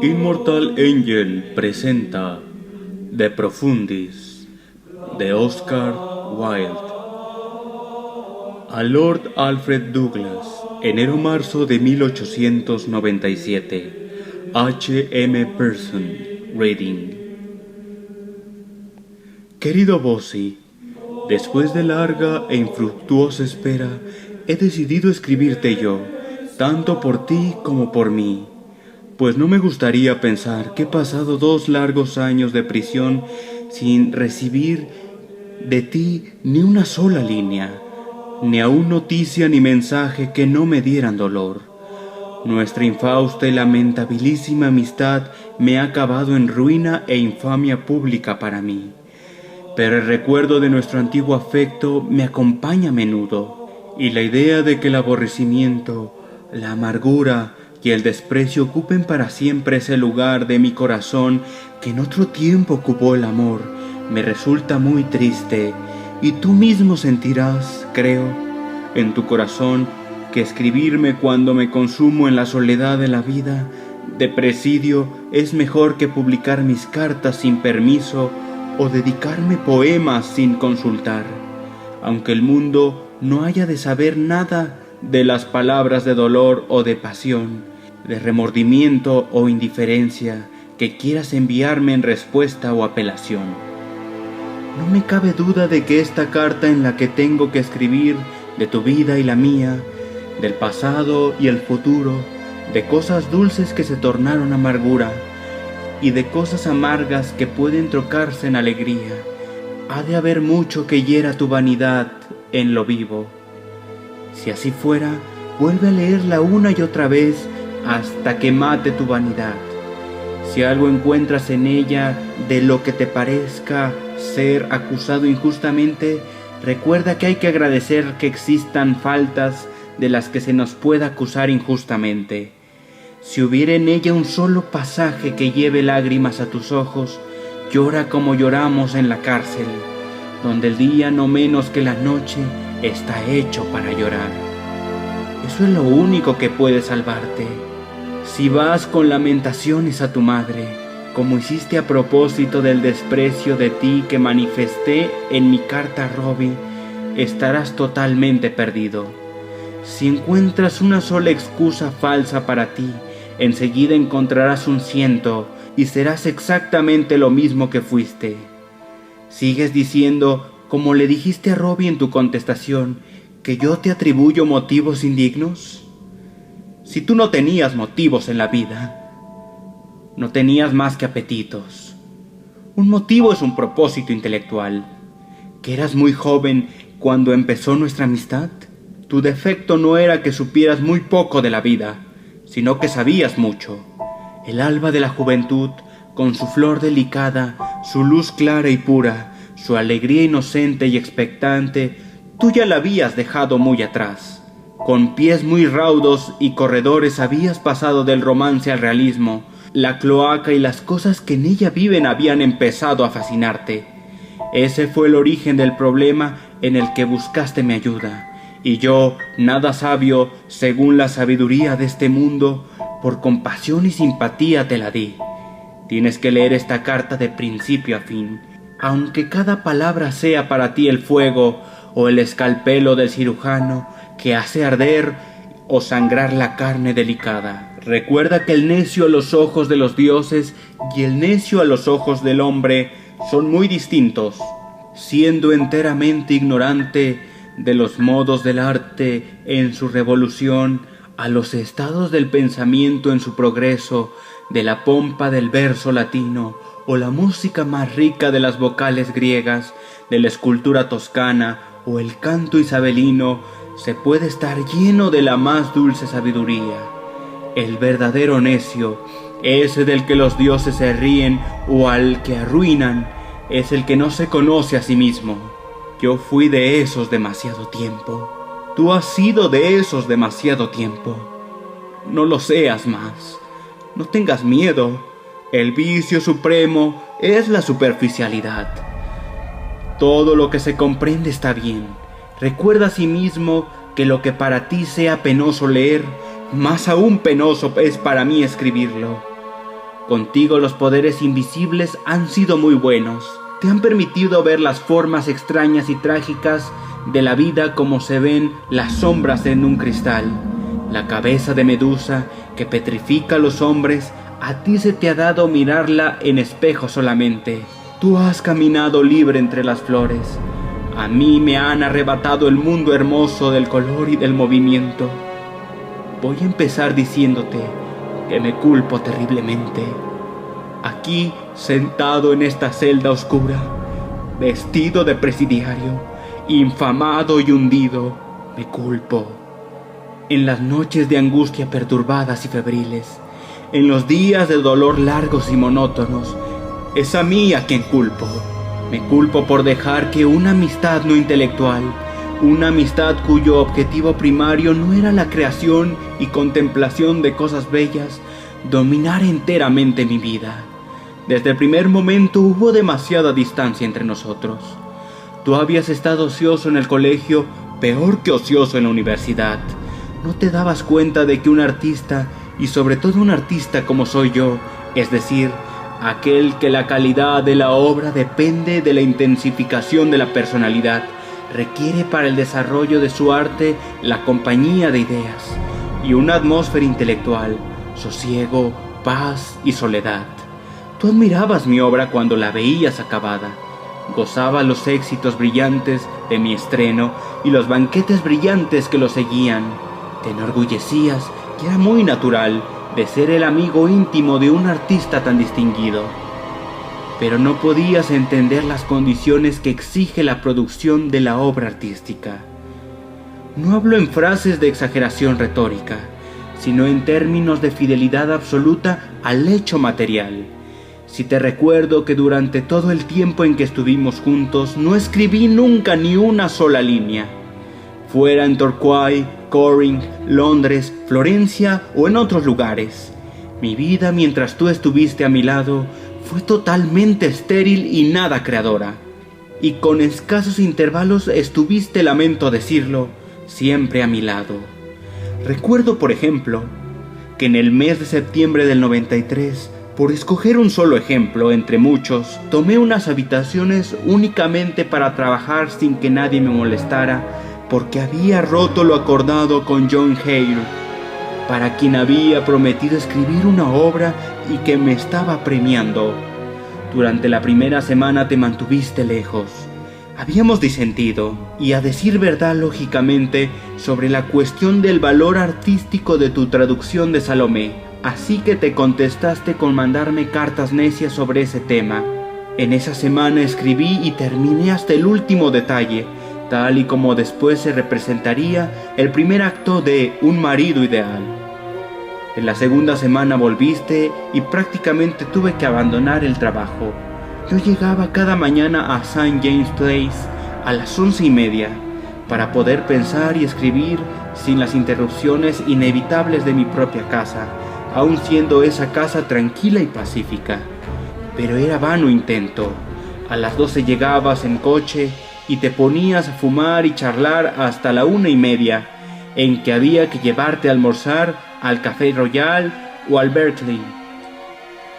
Immortal Angel presenta De Profundis, de Oscar Wilde. A Lord Alfred Douglas, enero-marzo de 1897. H. M. Person, Reading. Querido Bossy, después de larga e infructuosa espera, he decidido escribirte yo, tanto por ti como por mí, pues no me gustaría pensar que he pasado 2 largos años de prisión sin recibir de ti ni una sola línea, ni aun noticia ni mensaje que no me dieran dolor. Nuestra infausta y lamentabilísima amistad me ha acabado en ruina e infamia pública para mí. Pero el recuerdo de nuestro antiguo afecto me acompaña a menudo, y la idea de que el aborrecimiento, la amargura y el desprecio ocupen para siempre ese lugar de mi corazón que en otro tiempo ocupó el amor, me resulta muy triste, y tú mismo sentirás, creo, en tu corazón, que escribirme cuando me consumo en la soledad de la vida de presidio es mejor que publicar mis cartas sin permiso o dedicarme poemas sin consultar, aunque el mundo no haya de saber nada de las palabras de dolor o de pasión, de remordimiento o indiferencia que quieras enviarme en respuesta o apelación. No me cabe duda de que esta carta en la que tengo que escribir de tu vida y la mía, del pasado y el futuro, de cosas dulces que se tornaron amargura, y de cosas amargas que pueden trocarse en alegría, ha de haber mucho que hiera tu vanidad en lo vivo. Si así fuera, vuelve a leerla una y otra vez hasta que mate tu vanidad. Si algo encuentras en ella de lo que te parezca ser acusado injustamente, recuerda que hay que agradecer que existan faltas de las que se nos pueda acusar injustamente. Si hubiera en ella un solo pasaje que lleve lágrimas a tus ojos, llora como lloramos en la cárcel, donde el día no menos que la noche está hecho para llorar. Eso es lo único que puede salvarte. Si vas con lamentaciones a tu madre, como hiciste a propósito del desprecio de ti que manifesté en mi carta a Robbie, estarás totalmente perdido. Si encuentras una sola excusa falsa para ti, enseguida encontrarás un 100 y serás exactamente lo mismo que fuiste. ¿Sigues diciendo, como le dijiste a Robbie en tu contestación, que yo te atribuyo motivos indignos? Si tú no tenías motivos en la vida, no tenías más que apetitos. Un motivo es un propósito intelectual. ¿Que eras muy joven cuando empezó nuestra amistad? Tu defecto no era que supieras muy poco de la vida, sino que sabías mucho. El alba de la juventud, con su flor delicada, su luz clara y pura, su alegría inocente y expectante, tú ya la habías dejado muy atrás. Con pies muy raudos y corredores habías pasado del romance al realismo. La cloaca y las cosas que en ella viven habían empezado a fascinarte. Ese fue el origen del problema en el que buscaste mi ayuda. Y yo, nada sabio, según la sabiduría de este mundo, por compasión y simpatía te la di. Tienes que leer esta carta de principio a fin, aunque cada palabra sea para ti el fuego o el escalpelo del cirujano que hace arder o sangrar la carne delicada. Recuerda que el necio a los ojos de los dioses y el necio a los ojos del hombre son muy distintos. Siendo enteramente ignorante de los modos del arte en su revolución, a los estados del pensamiento en su progreso, de la pompa del verso latino, o la música más rica de las vocales griegas, de la escultura toscana, o el canto isabelino, se puede estar lleno de la más dulce sabiduría. El verdadero necio, ese del que los dioses se ríen o al que arruinan, es el que no se conoce a sí mismo. Yo fui de esos demasiado tiempo. Tú has sido de esos demasiado tiempo. No lo seas más. No tengas miedo. El vicio supremo es la superficialidad. Todo lo que se comprende está bien. Recuerda asimismo que lo que para ti sea penoso leer, más aún penoso es para mí escribirlo. Contigo los poderes invisibles han sido muy buenos. Te han permitido ver las formas extrañas y trágicas de la vida como se ven las sombras en un cristal. La cabeza de Medusa que petrifica a los hombres, a ti se te ha dado mirarla en espejo solamente. Tú has caminado libre entre las flores. A mí me han arrebatado el mundo hermoso del color y del movimiento. Voy a empezar diciéndote que me culpo terriblemente. Aquí, sentado en esta celda oscura, vestido de presidiario, infamado y hundido, me culpo. En las noches de angustia perturbadas y febriles, en los días de dolor largos y monótonos, es a mí a quien culpo. Me culpo por dejar que una amistad no intelectual, una amistad cuyo objetivo primario no era la creación y contemplación de cosas bellas, dominara enteramente mi vida. Desde el primer momento hubo demasiada distancia entre nosotros. Tú habías estado ocioso en el colegio, peor que ocioso en la universidad. No te dabas cuenta de que un artista, y sobre todo un artista como soy yo, es decir, aquel que la calidad de la obra depende de la intensificación de la personalidad, requiere para el desarrollo de su arte la compañía de ideas y una atmósfera intelectual, sosiego, paz y soledad. Tú admirabas mi obra cuando la veías acabada, gozabas los éxitos brillantes de mi estreno y los banquetes brillantes que lo seguían. Te enorgullecías, que era muy natural, de ser el amigo íntimo de un artista tan distinguido. Pero no podías entender las condiciones que exige la producción de la obra artística. No hablo en frases de exageración retórica, sino en términos de fidelidad absoluta al hecho material. Si te recuerdo que durante todo el tiempo en que estuvimos juntos no escribí nunca ni una sola línea. Fuera en Torquay, Corinth, Londres, Florencia o en otros lugares. Mi vida mientras tú estuviste a mi lado fue totalmente estéril y nada creadora. Y con escasos intervalos estuviste, lamento decirlo, siempre a mi lado. Recuerdo, por ejemplo, que en el mes de septiembre del 93, por escoger un solo ejemplo entre muchos, tomé unas habitaciones únicamente para trabajar sin que nadie me molestara, porque había roto lo acordado con John Hale, para quien había prometido escribir una obra y que me estaba premiando. Durante la primera semana te mantuviste lejos. Habíamos disentido, y a decir verdad lógicamente, sobre la cuestión del valor artístico de tu traducción de Salomé, así que te contestaste con mandarme cartas necias sobre ese tema. En esa semana escribí y terminé hasta el último detalle, tal y como después se representaría el primer acto de Un marido ideal. En la segunda semana volviste y prácticamente tuve que abandonar el trabajo. Yo llegaba cada mañana a St. James Place a las 11:30 para poder pensar y escribir sin las interrupciones inevitables de mi propia casa, aun siendo esa casa tranquila y pacífica. Pero era vano intento. A las 12 llegabas en coche y te ponías a fumar y charlar hasta la 1:30, en que había que llevarte a almorzar al Café Royal o al Berkeley.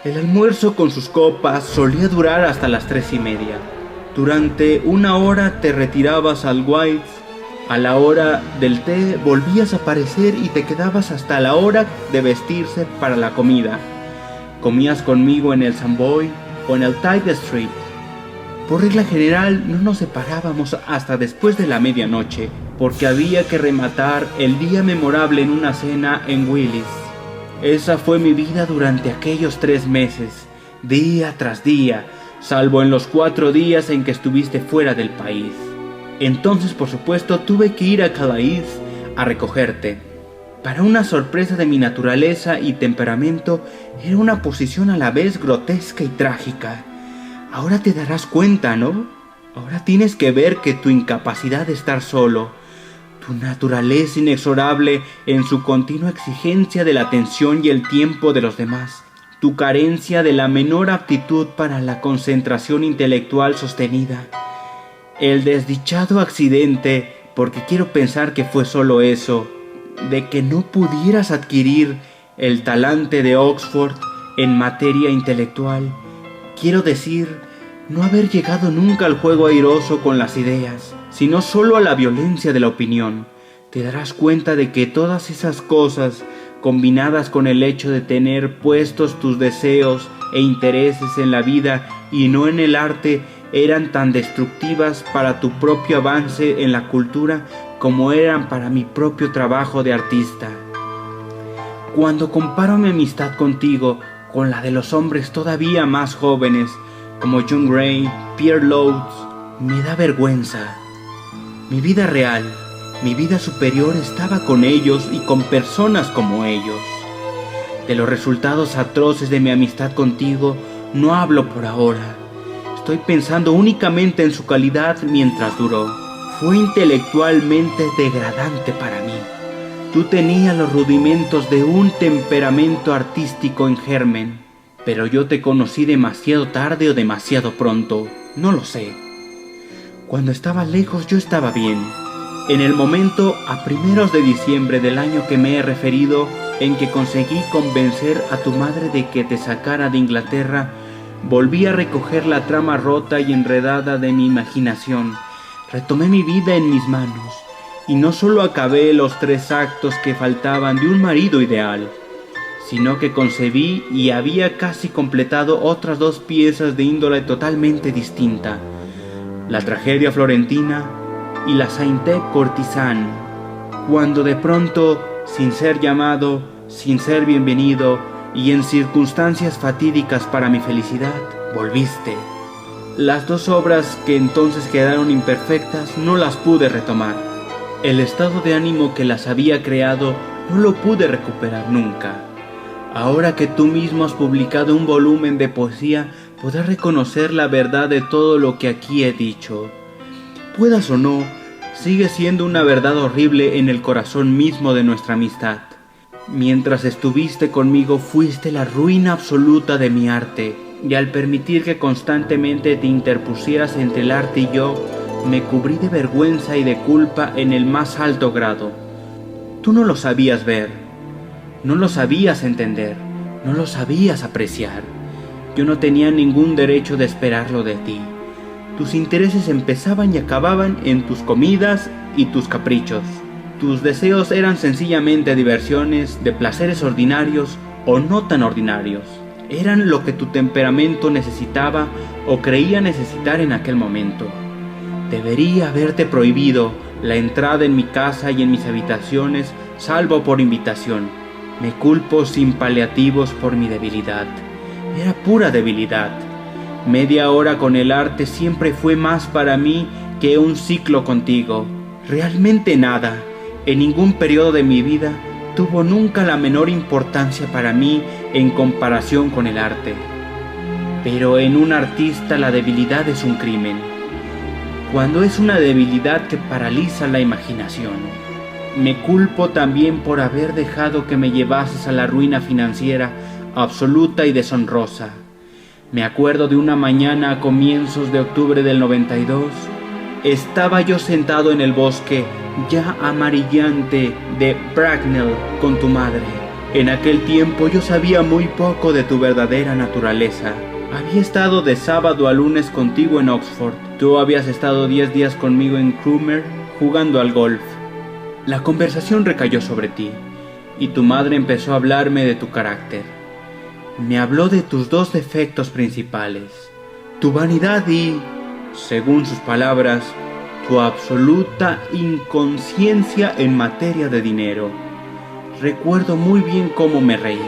El almuerzo con sus copas solía durar hasta las 3:30. Durante una hora te retirabas al White's. A la hora del té volvías a aparecer y te quedabas hasta la hora de vestirse para la comida. Comías conmigo en el Savoy o en el Tite Street. Por regla general no nos separábamos hasta después de la medianoche, porque había que rematar el día memorable en una cena en Willis. Esa fue mi vida durante aquellos 3 meses, día tras día, salvo en los 4 días en que estuviste fuera del país. Entonces, por supuesto, tuve que ir a Calais a recogerte. Para una sorpresa de mi naturaleza y temperamento, era una posición a la vez grotesca y trágica. Ahora te darás cuenta, ¿no? Ahora tienes que ver que tu incapacidad de estar solo, tu naturaleza inexorable en su continua exigencia de la atención y el tiempo de los demás, tu carencia de la menor aptitud para la concentración intelectual sostenida, el desdichado accidente, porque quiero pensar que fue solo eso, de que no pudieras adquirir el talante de Oxford, En materia intelectual, quiero decir, no haber llegado nunca al juego airoso con las ideas, sino solo a la violencia de la opinión. Te darás cuenta de que todas esas cosas, combinadas con el hecho de tener puestos tus deseos e intereses en la vida y no en el arte, eran tan destructivas para tu propio avance en la cultura como eran para mi propio trabajo de artista. Cuando comparo mi amistad contigo con la de los hombres todavía más jóvenes, como John Gray, Pierre Lodge, me da vergüenza. Mi vida real, mi vida superior estaba con ellos y con personas como ellos. De los resultados atroces de mi amistad contigo no hablo por ahora. Estoy pensando únicamente en su calidad mientras duró. Fue intelectualmente degradante para mí. Tú tenías los rudimentos de un temperamento artístico en germen, pero yo te conocí demasiado tarde o demasiado pronto, no lo sé. Cuando estabas lejos yo estaba bien. En el momento, a primeros de diciembre del año que me he referido, en que conseguí convencer a tu madre de que te sacara de Inglaterra, volví a recoger la trama rota y enredada de mi imaginación. Retomé mi vida en mis manos. Y no solo acabé los 3 actos que faltaban de un marido ideal, sino que concebí y había casi completado otras 2 piezas de índole totalmente distinta, la tragedia florentina y la Sainte Courtisane, cuando de pronto, sin ser llamado, sin ser bienvenido y en circunstancias fatídicas para mi felicidad, volviste. Las 2 obras que entonces quedaron imperfectas no las pude retomar. El estado de ánimo que las había creado no lo pude recuperar nunca. Ahora que tú mismo has publicado un volumen de poesía, podrás reconocer la verdad de todo lo que aquí he dicho. Puedas o no, sigue siendo una verdad horrible en el corazón mismo de nuestra amistad. Mientras estuviste conmigo fuiste la ruina absoluta de mi arte, y al permitir que constantemente te interpusieras entre el arte y yo, me cubrí de vergüenza y de culpa en el más alto grado. Tú no lo sabías ver, no lo sabías entender, no lo sabías apreciar. Yo no tenía ningún derecho de esperarlo de ti. Tus intereses empezaban y acababan en tus comidas y tus caprichos. Tus deseos eran sencillamente diversiones de placeres ordinarios o no tan ordinarios. Eran lo que tu temperamento necesitaba o creía necesitar en aquel momento. Debería haberte prohibido la entrada en mi casa y en mis habitaciones, salvo por invitación. Me culpo sin paliativos por mi debilidad. Era pura debilidad. Media hora con el arte siempre fue más para mí que un ciclo contigo. Realmente nada, en ningún periodo de mi vida, tuvo nunca la menor importancia para mí en comparación con el arte. Pero en un artista la debilidad es un crimen. Cuando es una debilidad que paraliza la imaginación. Me culpo también por haber dejado que me llevases a la ruina financiera absoluta y deshonrosa. Me acuerdo de una mañana a comienzos de octubre del 92. Estaba yo sentado en el bosque ya amarillante de Bracknell con tu madre. En aquel tiempo yo sabía muy poco de tu verdadera naturaleza. Había estado de sábado a lunes contigo en Oxford. Tú habías estado 10 días conmigo en Cromer jugando al golf. La conversación recayó sobre ti, y tu madre empezó a hablarme de tu carácter. Me habló de tus 2 defectos principales, tu vanidad y, según sus palabras, tu absoluta inconsciencia en materia de dinero. Recuerdo muy bien cómo me reí.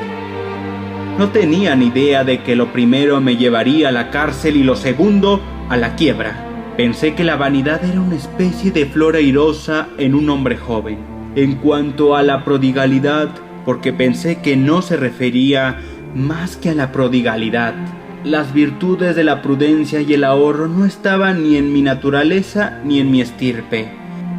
No tenía ni idea de que lo primero me llevaría a la cárcel y lo segundo a la quiebra. Pensé que la vanidad era una especie de flor airosa en un hombre joven. En cuanto a la prodigalidad, porque pensé que no se refería más que a la prodigalidad. Las virtudes de la prudencia y el ahorro no estaban ni en mi naturaleza ni en mi estirpe.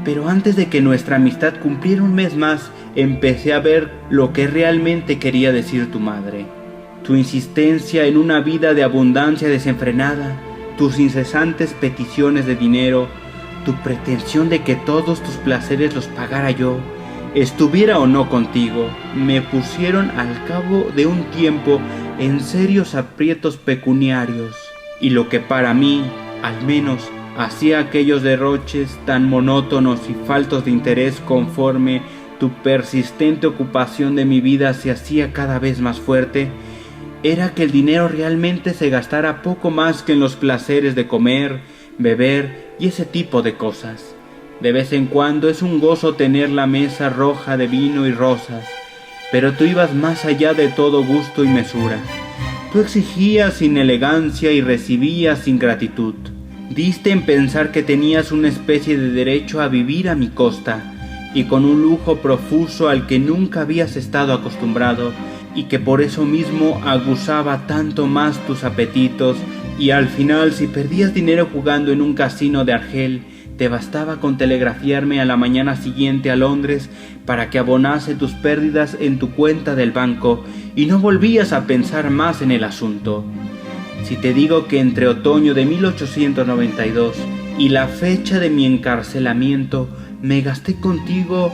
Pero antes de que nuestra amistad cumpliera un mes más, empecé a ver lo que realmente quería decir tu madre. Tu insistencia en una vida de abundancia desenfrenada, tus incesantes peticiones de dinero, tu pretensión de que todos tus placeres los pagara yo, estuviera o no contigo, me pusieron al cabo de un tiempo en serios aprietos pecuniarios, y lo que para mí, al menos, hacía aquellos derroches tan monótonos y faltos de interés conforme tu persistente ocupación de mi vida se hacía cada vez más fuerte, era que el dinero realmente se gastara poco más que en los placeres de comer, beber y ese tipo de cosas. De vez en cuando es un gozo tener la mesa roja de vino y rosas, pero tú ibas más allá de todo gusto y mesura. Tú exigías sin elegancia y recibías sin gratitud. Diste en pensar que tenías una especie de derecho a vivir a mi costa, y con un lujo profuso al que nunca habías estado acostumbrado, y que por eso mismo aguzaba tanto más tus apetitos, y al final, si perdías dinero jugando en un casino de Argel, te bastaba con telegrafiarme a la mañana siguiente a Londres para que abonase tus pérdidas en tu cuenta del banco, y no volvías a pensar más en el asunto. Si te digo que entre otoño de 1892 y la fecha de mi encarcelamiento me gasté contigo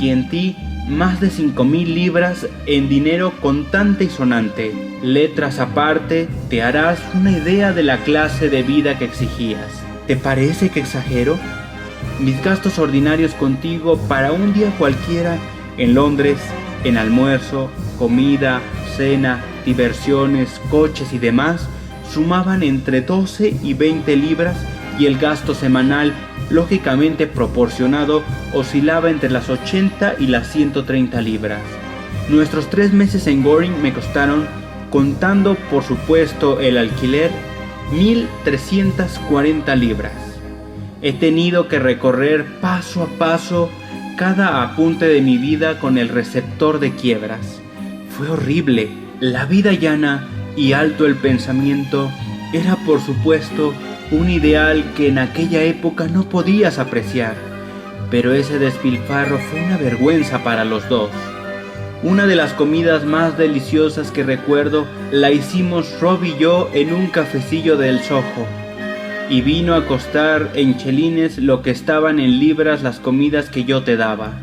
y en ti más de 5,000 libras en dinero contante y sonante, letras aparte, te harás una idea de la clase de vida que exigías. ¿Te parece que exagero? Mis gastos ordinarios contigo para un día cualquiera en Londres, en almuerzo, comida, cena, diversiones, coches y demás, sumaban entre 12 y 20 libras, y el gasto semanal, lógicamente proporcionado, oscilaba entre las 80 y las 130 libras. Nuestros 3 meses en Goring me costaron, contando por supuesto el alquiler, 1,340 libras. He tenido que recorrer paso a paso cada apunte de mi vida con el receptor de quiebras. Fue horrible. La vida llana y alto el pensamiento era por supuesto un ideal que en aquella época no podías apreciar, pero ese despilfarro fue una vergüenza para los dos. Una de las comidas más deliciosas que recuerdo la hicimos Rob y yo en un cafecillo del Soho, y vino a costar en chelines lo que estaban en libras las comidas que yo te daba.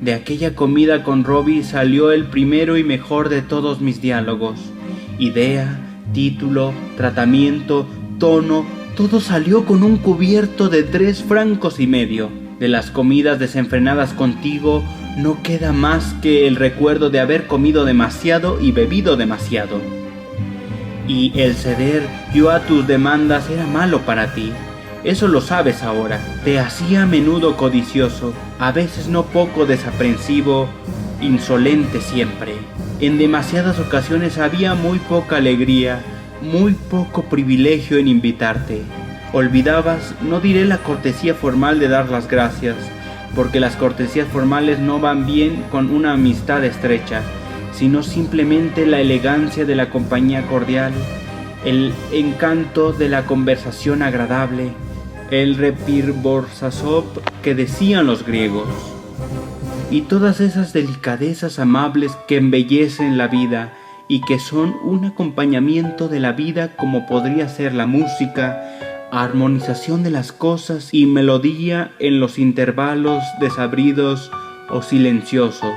De aquella comida con Robbie salió el primero y mejor de todos mis diálogos. Idea, título, tratamiento, tono, todo salió con un cubierto de 3,5 francos. De las comidas desenfrenadas contigo no queda más que el recuerdo de haber comido demasiado y bebido demasiado. Y el ceder yo a tus demandas era malo para ti. Eso lo sabes ahora. Te hacía a menudo codicioso, a veces no poco desaprensivo, insolente siempre. En demasiadas ocasiones había muy poca alegría, muy poco privilegio en invitarte. Olvidabas, no diré la cortesía formal de dar las gracias, porque las cortesías formales no van bien con una amistad estrecha, sino simplemente la elegancia de la compañía cordial, el encanto de la conversación agradable, el repirborsasop que decían los griegos, y todas esas delicadezas amables que embellecen la vida y que son un acompañamiento de la vida, como podría ser la música, armonización de las cosas y melodía en los intervalos desabridos o silenciosos.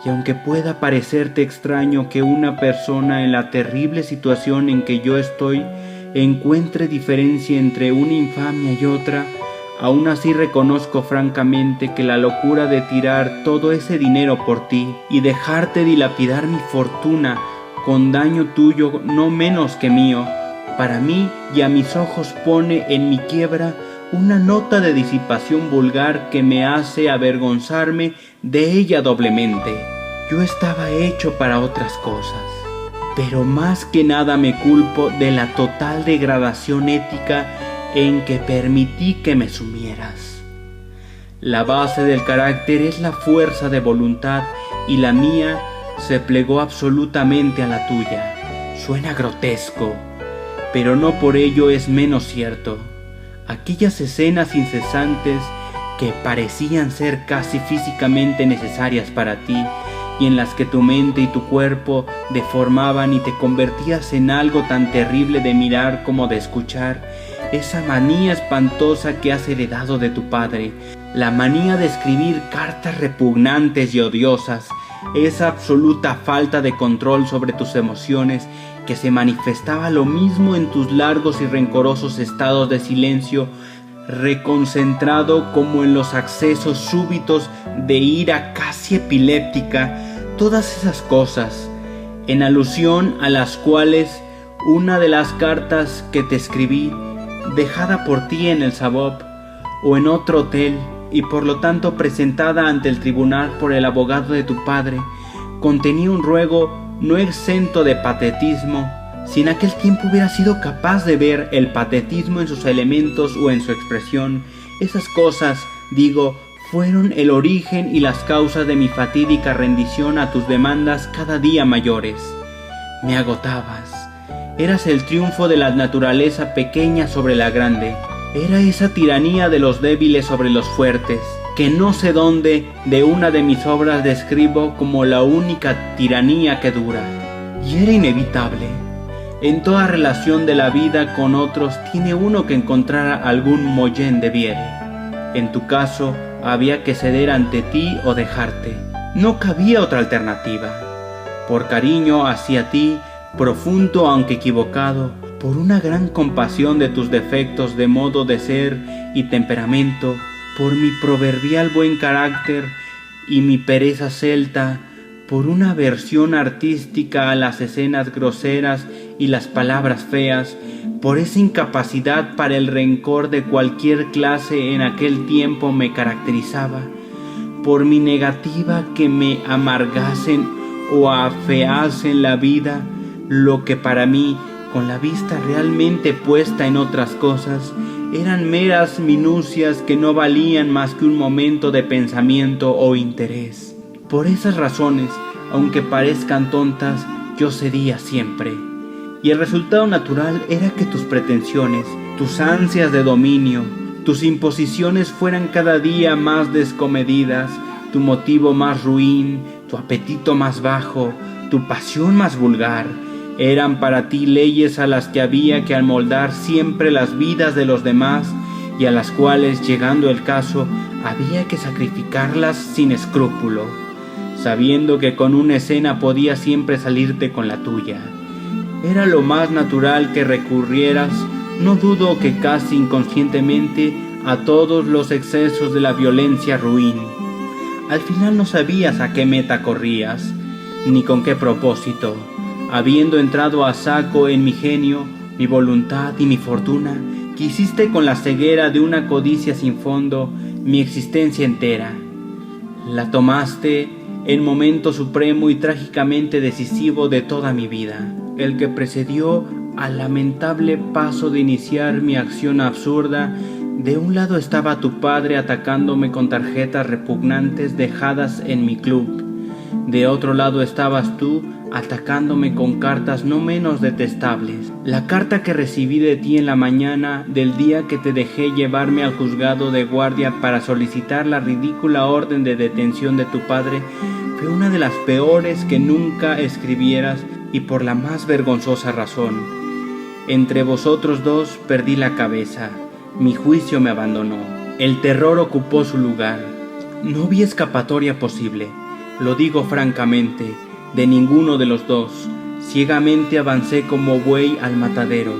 Y aunque pueda parecerte extraño que una persona en la terrible situación en que yo estoy encuentre diferencia entre una infamia y otra, aún así reconozco francamente que la locura de tirar todo ese dinero por ti y dejarte dilapidar mi fortuna con daño tuyo no menos que mío, para mí y a mis ojos pone en mi quiebra una nota de disipación vulgar que me hace avergonzarme de ella doblemente. Yo estaba hecho para otras cosas, pero más que nada me culpo de la total degradación ética en que permití que me sumieras. La base del carácter es la fuerza de voluntad y la mía se plegó absolutamente a la tuya. Suena grotesco, pero no por ello es menos cierto. Aquellas escenas incesantes que parecían ser casi físicamente necesarias para ti y en las que tu mente y tu cuerpo deformaban y te convertías en algo tan terrible de mirar como de escuchar, esa manía espantosa que has heredado de tu padre, la manía de escribir cartas repugnantes y odiosas, esa absoluta falta de control sobre tus emociones que se manifestaba lo mismo en tus largos y rencorosos estados de silencio reconcentrado como en los accesos súbitos de ira casi epiléptica, todas esas cosas, en alusión a las cuales una de las cartas que te escribí, dejada por ti en el Savoy o en otro hotel y por lo tanto presentada ante el tribunal por el abogado de tu padre, contenía un ruego no exento de patetismo. Si en aquel tiempo hubiera sido capaz de ver el patetismo en sus elementos o en su expresión, esas cosas, digo, fueron el origen y las causas de mi fatídica rendición a tus demandas cada día mayores. Me agotabas. Eras el triunfo de la naturaleza pequeña sobre la grande. Era esa tiranía de los débiles sobre los fuertes, que no sé dónde de una de mis obras describo como la única tiranía que dura. Y era inevitable. En toda relación de la vida con otros tiene uno que encontrar algún mollén de biere. En tu caso, había que ceder ante ti o dejarte. No cabía otra alternativa. Por cariño hacia ti, profundo aunque equivocado, por una gran compasión de tus defectos de modo de ser y temperamento, por mi proverbial buen carácter y mi pereza celta, por una aversión artística a las escenas groseras y las palabras feas, por esa incapacidad para el rencor de cualquier clase en aquel tiempo me caracterizaba, por mi negativa que me amargasen o afeasen la vida, lo que para mí, con la vista realmente puesta en otras cosas, eran meras minucias que no valían más que un momento de pensamiento o interés. Por esas razones, aunque parezcan tontas, yo cedía siempre. Y el resultado natural era que tus pretensiones, tus ansias de dominio, tus imposiciones fueran cada día más descomedidas, tu motivo más ruin, tu apetito más bajo, tu pasión más vulgar. Eran para ti leyes a las que había que amoldar siempre las vidas de los demás y a las cuales, llegando el caso, había que sacrificarlas sin escrúpulo, sabiendo que con una escena podía siempre salirte con la tuya. Era lo más natural que recurrieras, no dudo que casi inconscientemente, a todos los excesos de la violencia ruin. Al final no sabías a qué meta corrías, ni con qué propósito. Habiendo entrado a saco en mi genio, mi voluntad y mi fortuna, quisiste con la ceguera de una codicia sin fondo mi existencia entera. La tomaste en momento supremo y trágicamente decisivo de toda mi vida, el que precedió al lamentable paso de iniciar mi acción absurda. De un lado estaba tu padre atacándome con tarjetas repugnantes dejadas en mi club. De otro lado estabas tú atacándome con cartas no menos detestables. La carta que recibí de ti en la mañana del día que te dejé llevarme al juzgado de guardia para solicitar la ridícula orden de detención de tu padre fue una de las peores que nunca escribieras, y por la más vergonzosa razón. Entre vosotros dos perdí la cabeza, mi juicio me abandonó, el terror ocupó su lugar. No vi escapatoria posible, lo digo francamente, de ninguno de los dos. Ciegamente avancé como buey al matadero.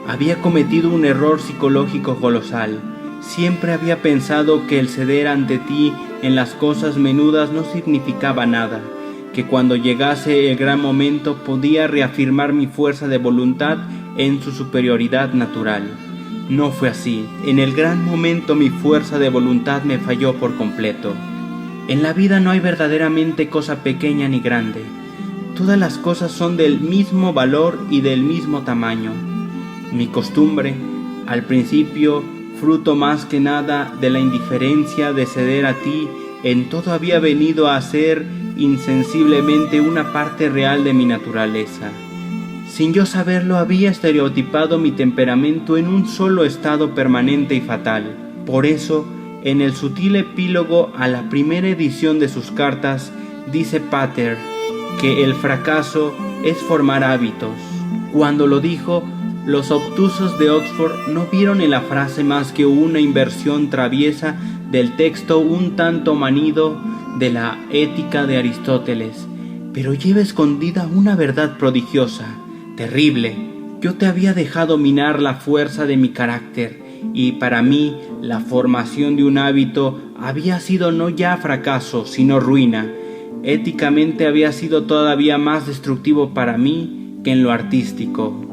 Había cometido un error psicológico colosal. Siempre había pensado que el ceder ante ti en las cosas menudas no significaba nada, que cuando llegase el gran momento podía reafirmar mi fuerza de voluntad en su superioridad natural. No fue así. En el gran momento mi fuerza de voluntad me falló por completo. En la vida no hay verdaderamente cosa pequeña ni grande. Todas las cosas son del mismo valor y del mismo tamaño. Mi costumbre, al principio, fruto más que nada de la indiferencia de ceder a ti, en todo había venido a ser insensiblemente una parte real de mi naturaleza. Sin yo saberlo, había estereotipado mi temperamento en un solo estado permanente y fatal. Por eso, en el sutil epílogo a la primera edición de sus cartas, dice Pater que el fracaso es formar hábitos. Cuando lo dijo, los obtusos de Oxford no vieron en la frase más que una inversión traviesa del texto un tanto manido de la Ética de Aristóteles, pero lleva escondida una verdad prodigiosa, terrible. Yo te había dejado minar la fuerza de mi carácter, y para mí la formación de un hábito había sido no ya fracaso, sino ruina. Éticamente había sido todavía más destructivo para mí que en lo artístico.